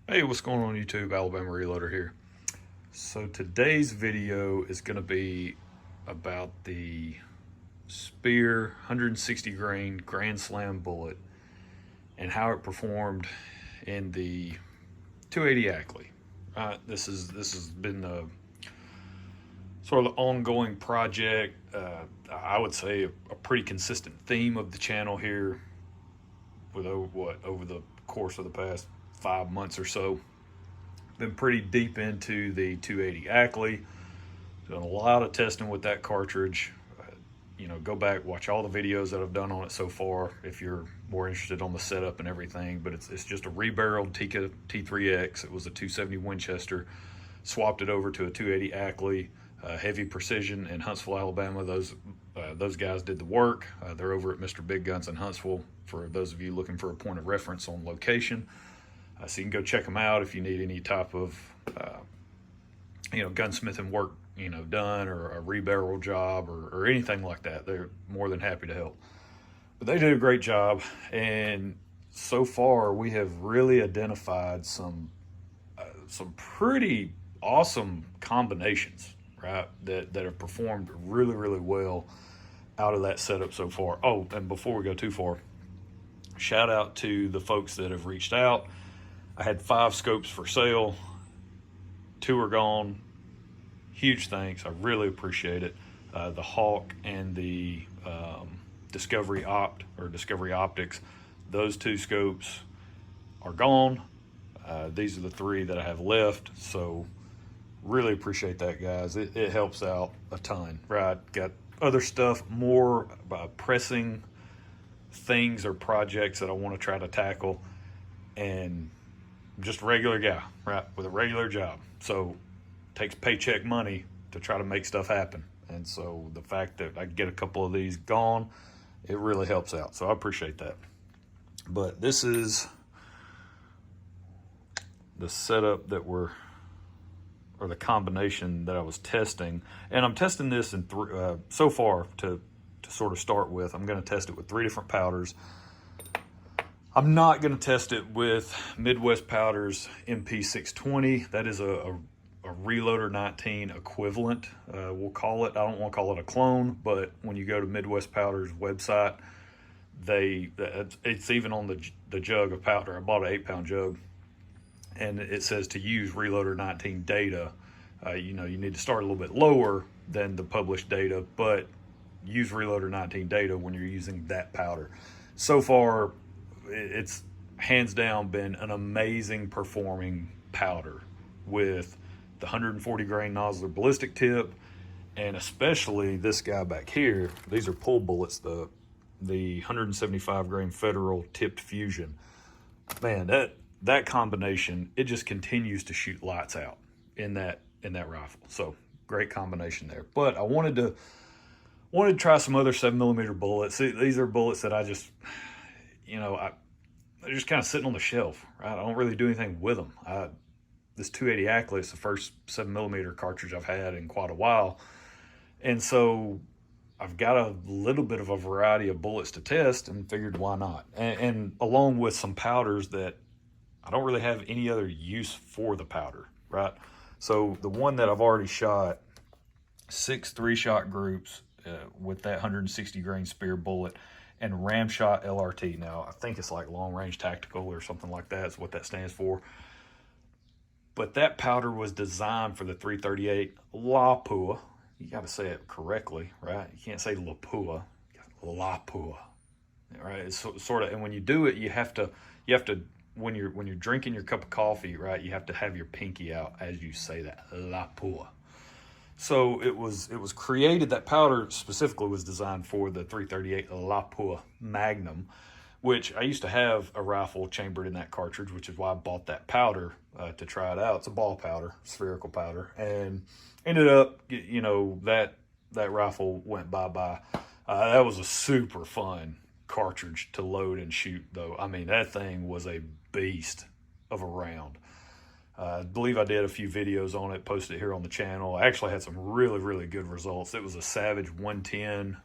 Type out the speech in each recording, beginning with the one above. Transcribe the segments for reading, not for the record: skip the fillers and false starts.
Hey, what's going on YouTube? Alabama Reloader here. So today's video is going to be about the Speer 160 grain Grand Slam bullet and how it performed in the 280 Ackley. This has been the sort of the ongoing project. I would say a pretty consistent theme of the channel here with over the course of the past 5 months or so. Been pretty deep into the 280 Ackley. Done a lot of testing with that cartridge. Go back, watch all the videos that I've done on it so far if you're more interested on the setup and everything. But it's just a rebarreled Tikka T3X. It was a 270 Winchester. Swapped it over to a 280 Ackley, heavy precision in Huntsville, Alabama. Those guys did the work. They're over at Mr. Big Guns in Huntsville for those of you looking for a point of reference on location. So you can go check them out if you need any type of, gunsmithing work, done, or a rebarrel job or anything like that. They're more than happy to help. But they did a great job, and so far we have really identified some pretty awesome combinations, right? That have performed really, really well out of that setup so far. Oh, and before we go too far, shout out to the folks that have reached out. I had 5 scopes for sale. 2 are gone. Huge thanks. I really appreciate it. The Hawk and the Discovery Optics. Those 2 scopes are gone. These are the 3 that I have left. So really appreciate that, guys. It helps out a ton, right? Got other stuff, more pressing things or projects that I want to try to tackle. And just a regular guy, right, with a regular job. So takes paycheck money to try to make stuff happen. And so the fact that I get a couple of these gone, it really helps out. So I appreciate that. But this is the setup or the combination that I was testing. And I'm testing this in so far to sort of start with. I'm going to test it with 3 different powders. I'm not going to test it with Midwest Powder's MP620. That is a Reloader 19 equivalent, we'll call it. I don't want to call it a clone, but when you go to Midwest Powder's website, it's even on the jug of powder. I bought an 8-pound jug, and it says to use Reloader 19 data. You need to start a little bit lower than the published data, but use Reloader 19 data when you're using that powder. So far, it's hands down been an amazing performing powder with the 140 grain nozzler ballistic tip, and especially this guy back here. These are pull bullets, the 175 grain Federal tipped Fusion. Man, that combination, it just continues to shoot lights out in that rifle. So great combination there. But I wanted to try some other 7mm bullets. These are bullets that I just, they're just kind of sitting on the shelf, right? I don't really do anything with them. This 280 Ackley is the first 7mm cartridge I've had in quite a while. And so I've got a little bit of a variety of bullets to test and figured why not. And along with some powders that I don't really have any other use for the powder, right? So the one that I've already shot, 6 3-shot groups with that 160 grain Speer bullet, and Ramshot LRT. Now, I think it's like long range tactical or something like that. That's what that stands for. But that powder was designed for the 338 Lapua. You got to say it correctly, right? You can't say Lapua, Lapua, right? It's sort of, and when you do it, you have to when you're drinking your cup of coffee, right? You have to have your pinky out as you say that, Lapua. So it was created, that powder specifically was designed for the 338 Lapua Magnum, which I used to have a rifle chambered in that cartridge, which is why I bought that powder to try it out. It's a ball powder, spherical powder, and ended up, that rifle went bye-bye. That was a super fun cartridge to load and shoot, though. I mean, that thing was a beast of a round. I believe I did a few videos on it, posted it here on the channel. I actually had some really, really good results. It was a Savage 110.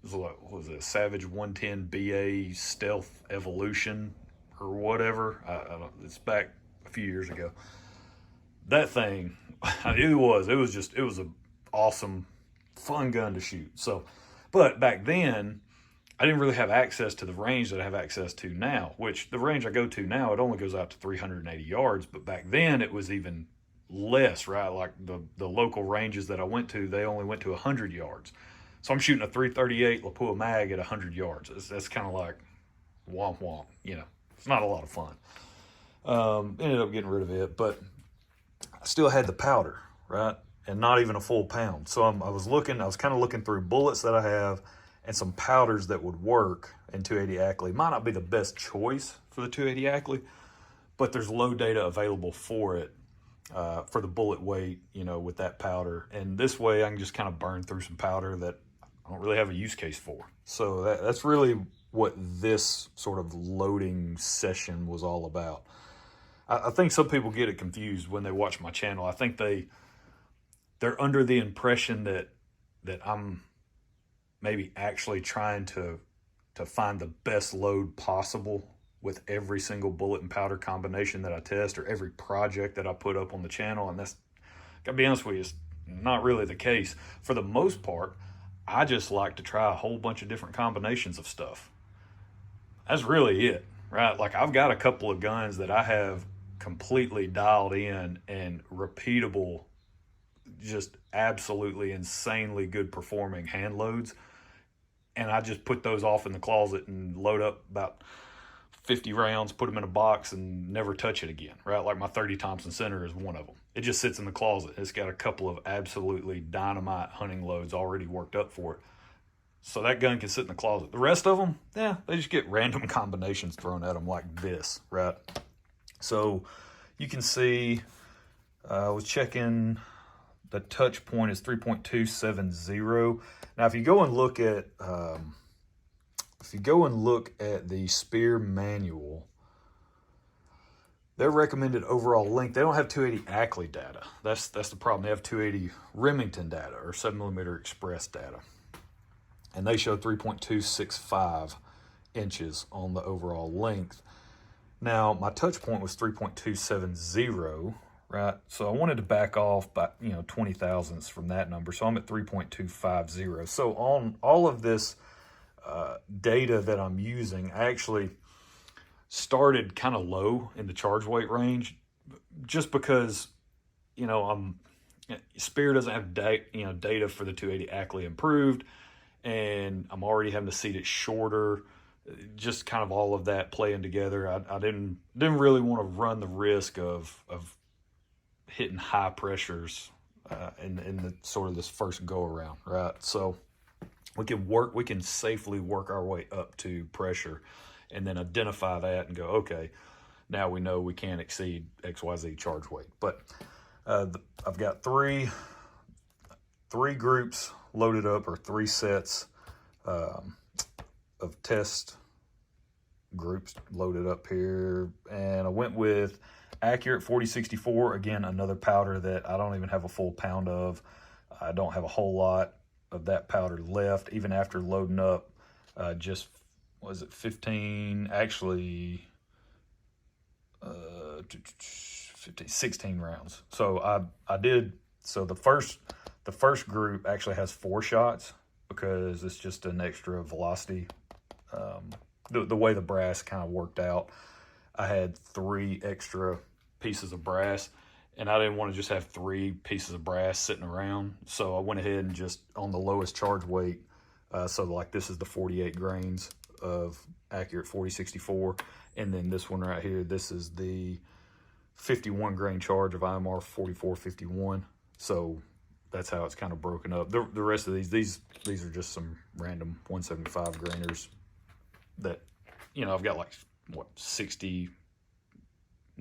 What was it? Savage 110 BA Stealth Evolution or whatever. I don't, it's back a few years ago. That thing, it was an awesome, fun gun to shoot. So, but back then, I didn't really have access to the range that I have access to now, which the range I go to now, it only goes out to 380 yards. But back then it was even less, right? Like the local ranges that I went to, they only went to 100 yards. So I'm shooting a 338 Lapua mag at 100 yards. That's kind of like womp womp, you know. It's not a lot of fun. Ended up getting rid of it, but I still had the powder, right? And not even a full pound. So I was kind of looking through bullets that I have and some powders that would work in 280 Ackley. Might not be the best choice for the 280 Ackley, but there's low data available for it, for the bullet weight, you know, with that powder. And this way I can just kind of burn through some powder that I don't really have a use case for. So that's really what this sort of loading session was all about. I think some people get it confused when they watch my channel. I think they're under the impression that I'm maybe actually trying to find the best load possible with every single bullet and powder combination that I test, or every project that I put up on the channel. And that's, gotta be honest with you, it's not really the case. For the most part, I just like to try a whole bunch of different combinations of stuff. That's really it, right? Like, I've got a couple of guns that I have completely dialed in and repeatable, just absolutely insanely good performing hand loads. And I just put those off in the closet and load up about 50 rounds, put them in a box, and never touch it again, right? Like my 30 Thompson Center is one of them. It just sits in the closet. It's got a couple of absolutely dynamite hunting loads already worked up for it. So that gun can sit in the closet. The rest of them, yeah, they just get random combinations thrown at them like this, right? So you can see, I was checking, the touch point is 3.270. Now, if you go and look at the Speer manual, their recommended overall length, they don't have 280 Ackley data. That's the problem. They have 280 Remington data, or 7mm Express data, and they show 3.265 inches on the overall length. Now, my touch point was 3.270, right? So I wanted to back off by, 20 thousandths from that number. So I'm at 3.250. So on all of this data that I'm using, I actually started kind of low in the charge weight range, just because, Speer doesn't have data for the 280 Ackley improved, and I'm already having to seat it shorter. Just kind of all of that playing together. I didn't really want to run the risk of hitting high pressures in the sort of this first go around, right? So we can safely work our way up to pressure, and then identify that and go, okay, now we know we can't exceed XYZ charge weight. But I've got three groups loaded up, or three sets of test groups loaded up here, and I went with Accurate 4064. Again, another powder that I don't even have a full pound of. I don't have a whole lot of that powder left, even after loading up just, was it 15, actually 16 rounds. So I did, so the first group actually has 4 shots, because it's just an extra velocity. The way the brass kind of worked out, I had 3 extra pieces of brass, and I didn't want to just have 3 pieces of brass sitting around. So I went ahead and just on the lowest charge weight. So like this is the 48 grains of Accurate 4064. And then this one right here, this is the 51 grain charge of IMR 4451. So that's how it's kind of broken up. The rest of these are just some random 175 grainers that, I've got like, 60,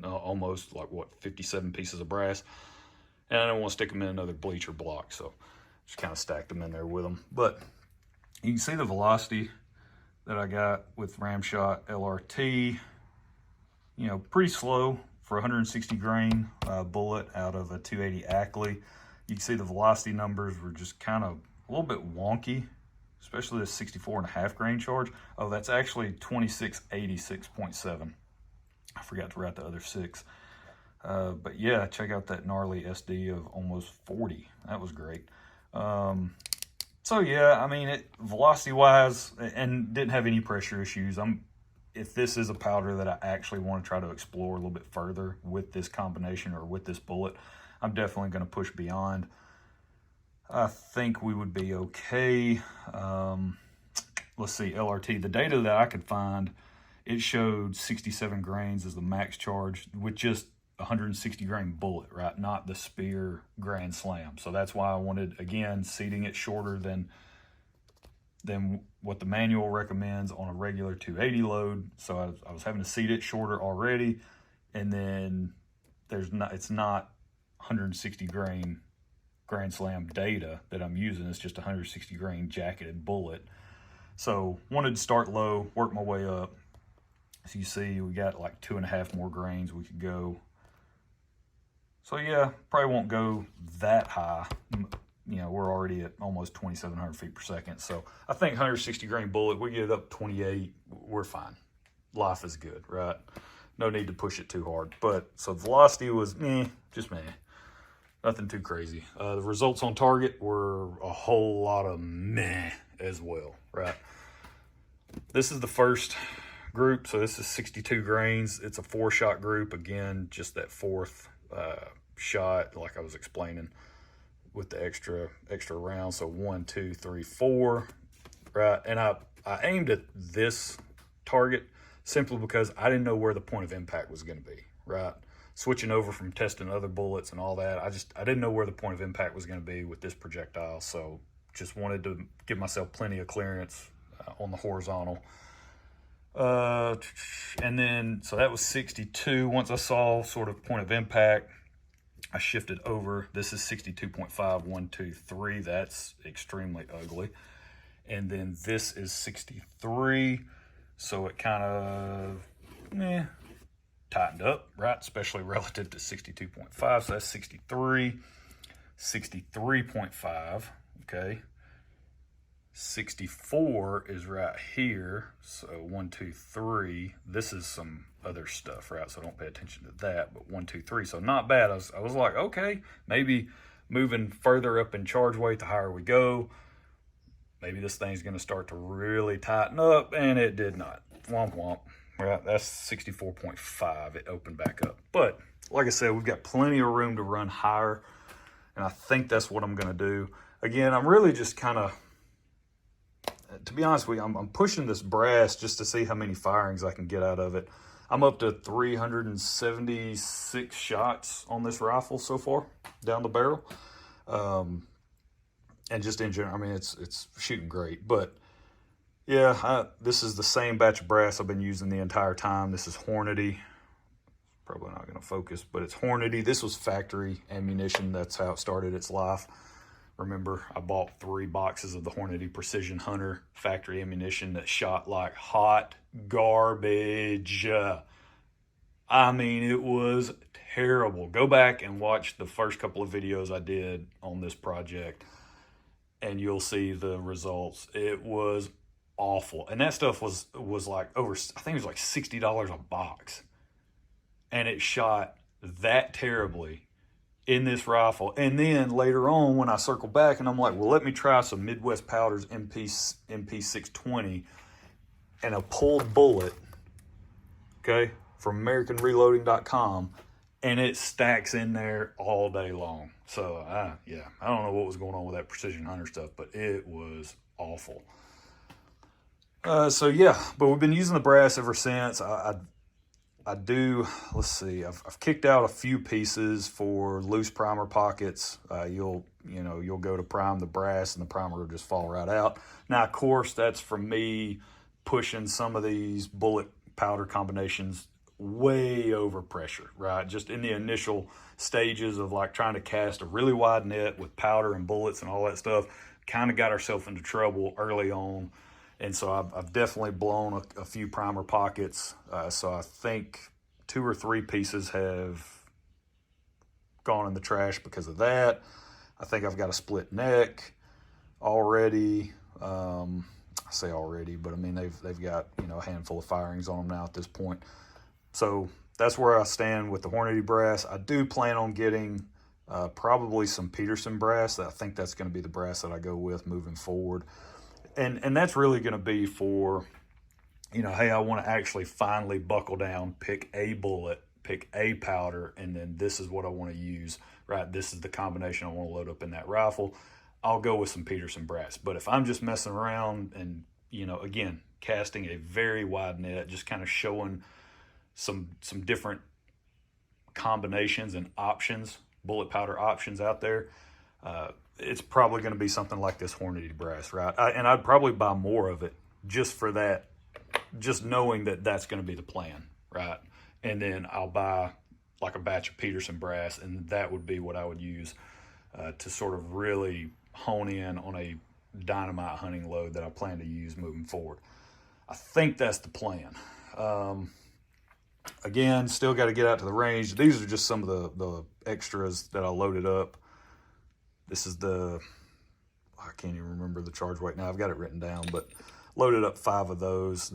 almost like 57 pieces of brass. And I don't want to stick them in another bleacher block, so just kind of stacked them in there with them. But you can see the velocity that I got with Ramshot LRT, pretty slow for 160 grain bullet out of a 280 Ackley. You can see the velocity numbers were just kind of a little bit wonky, especially the 64.5 grain charge. Oh, that's actually 2686.7. I forgot to write the other 6. But yeah, check out that gnarly SD of almost 40. That was great. So yeah, I mean, velocity wise, and didn't have any pressure issues. If this is a powder that I actually want to try to explore a little bit further with this combination or with this bullet, I'm definitely going to push beyond. I think we would be okay. Let's see, LRT. The data that I could find, it showed 67 grains as the max charge with just 160 grain bullet, right? Not the Speer Grand Slam. So that's why I wanted, again, seating it shorter than what the manual recommends on a regular 280 load. So I was having to seat it shorter already, and then it's not 160 grain Grand Slam data that I'm using. It's just 160 grain jacketed bullet. So wanted to start low, work my way up. As you see, we got like 2.5 more grains we could go. So yeah, probably won't go that high. You know, we're already at almost 2,700 feet per second. So I think 160 grain bullet, we get it up 28, we're fine. Life is good, right? No need to push it too hard. But so velocity was just meh. Nothing too crazy. The results on target were a whole lot of meh as well, right? This is the first group, so this is 62 grains. It's a 4-shot group. Again, just that 4th shot, like I was explaining, with the extra round. So 1, 2, 3, 4, right? And I aimed at this target simply because I didn't know where the point of impact was going to be, right? Switching over from testing other bullets and all that, I didn't know where the point of impact was going to be with this projectile. So just wanted to give myself plenty of clearance on the horizontal. And then, so that was 62. Once I saw sort of point of impact, I shifted over. This is 62.5, 1, 2, 3. That's extremely ugly. And then this is 63. So it kind of, tightened up, right? Especially relative to 62.5. So that's 63, 63.5, okay? 64 is right here. So 1, 2, 3. This is some other stuff, right? So don't pay attention to that. But 1, 2, 3. So not bad. I was like, okay, maybe moving further up in charge weight, the higher we go, maybe this thing's going to start to really tighten up, and it did not. Womp womp. Right, that's 64.5. It opened back up. But like I said, we've got plenty of room to run higher, and I think that's what I'm going to do. Again, I'm really just kind of, to be honest with you, I'm pushing this brass just to see how many firings I can get out of it. I'm up to 376 shots on this rifle so far, down the barrel. And just in general, I mean, it's shooting great. But yeah, this is the same batch of brass I've been using the entire time. This is Hornady. Probably not going to focus, but it's Hornady. This was factory ammunition. That's how it started its life. Remember, I bought 3 boxes of the Hornady Precision Hunter factory ammunition that shot like hot garbage. I mean, it was terrible. Go back and watch the first couple of videos I did on this project, and you'll see the results. It was awful. And that stuff was like over, I think it was like $60 a box. And it shot that terribly in this rifle. And then later on, when I circle back and I'm like, well, let me try some Midwest Powders MP620 and a pulled bullet, okay, from AmericanReloading.com, and it stacks in there all day long. So, yeah, I don't know what was going on with that Precision Hunter stuff, but it was awful. So, yeah, but we've been using the brass ever since. I do, let's see, I've kicked out a few pieces for loose primer pockets. You'll go to prime the brass and the primer will just fall right out. Now, of course, that's from me pushing some of these bullet powder combinations way over pressure, right? Just in the initial stages of like trying to cast a really wide net with powder and bullets and all that stuff, kind of got ourselves into trouble early on. And so I've definitely blown a few primer pockets. So I think 2 or 3 pieces have gone in the trash because of that. I think I've got a split neck already. I say already, but I mean, they've got, a handful of firings on them now at this point. So that's where I stand with the Hornady brass. I do plan on getting probably some Peterson brass. I think that's going to be the brass that I go with moving forward. And that's really going to be for, you know, hey, I want to actually finally buckle down, pick a bullet, pick a powder, and then this is what I want to use, right? This is the combination I want to load up in that rifle. I'll go with some Peterson brass. But if I'm just messing around and, you know, again, casting a very wide net, just kind of showing some different combinations and options, bullet powder options out there, it's probably going to be something like this Hornady brass, right? And I'd probably buy more of it just for that, just knowing that that's going to be the plan, right? And then I'll buy like a batch of Peterson brass, and that would be what I would use to sort of really hone in on a dynamite hunting load that I plan to use moving forward. I think that's the plan. Again, still got to get out to the range. These are just some of the extras that I loaded up. This is I can't even remember the charge weight now. I've got it written down, but loaded up 5 of those.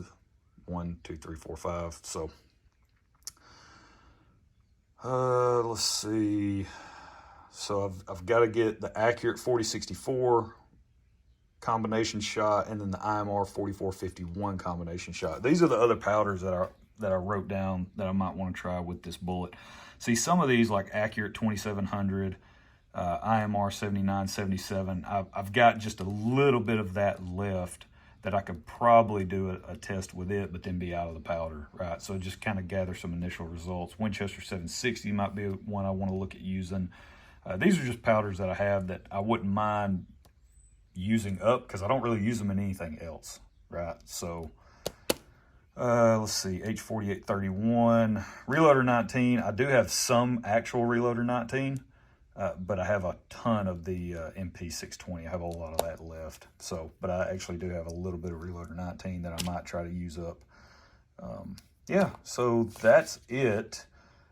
1, 2, 3, 4, 5. So, let's see. So I've got to get the accurate 40-64 combination shot, and then the IMR 44-51 combination shot. These are the other powders that I wrote down that I might want to try with this bullet. See, some of these, like accurate 2700, IMR 79-77, I've got just a little bit of that left that I could probably do a test with it, but then be out of the powder, right? So just kind of gather some initial results. Winchester 760 might be one I want to look at using. These are just powders that I have that I wouldn't mind using up because I don't really use them in anything else, right? So let's see, H4831, Reloader 19. I do have some actual Reloader 19, but I have a ton of the MP620. I have a lot of that left. So, but I actually do have a little bit of Reloader 19 that I might try to use up. Yeah, so that's it.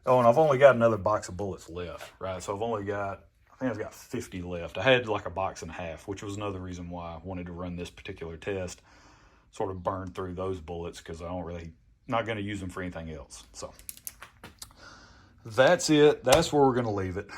Oh, and I've only got another box of bullets left, right? So I think I've got 50 left. I had like a box and a half, which was another reason why I wanted to run this particular test. Sort of burn through those bullets because not going to use them for anything else. So that's it. That's where we're going to leave it.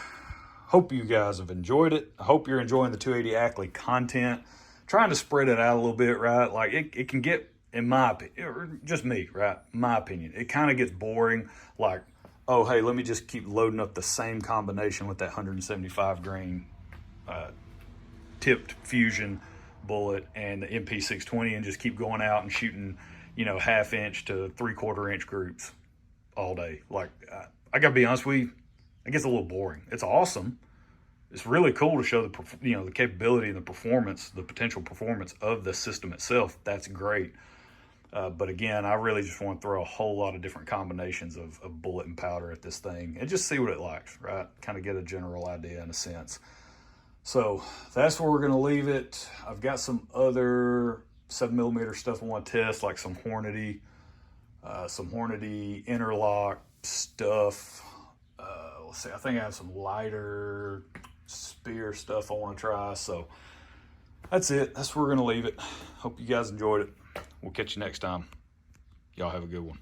Hope you guys have enjoyed it. I hope you're enjoying the 280 Ackley content. Trying to spread it out a little bit, right? Like it can get, in my opinion, or just me, right? My opinion, it kind of gets boring. Like, oh, hey, let me just keep loading up the same combination with that 175 grain tipped fusion bullet and the MP620 and just keep going out and shooting, you know, 1/2 inch to 3/4 inch groups all day. Like, I gotta be honest with you, it gets a little boring. It's awesome. It's really cool to show the capability and the performance, the potential performance of the system itself. That's great. But again, I really just want to throw a whole lot of different combinations of bullet and powder at this thing and just see what it likes, right? Kind of get a general idea in a sense. So that's where we're going to leave it. I've got some other 7mm stuff I want to test, like some Hornady interlock stuff. Let's see, I think I have some lighter Speer stuff I want to try. So that's it. That's where we're going to leave it. Hope you guys enjoyed it. We'll catch you next time. Y'all have a good one.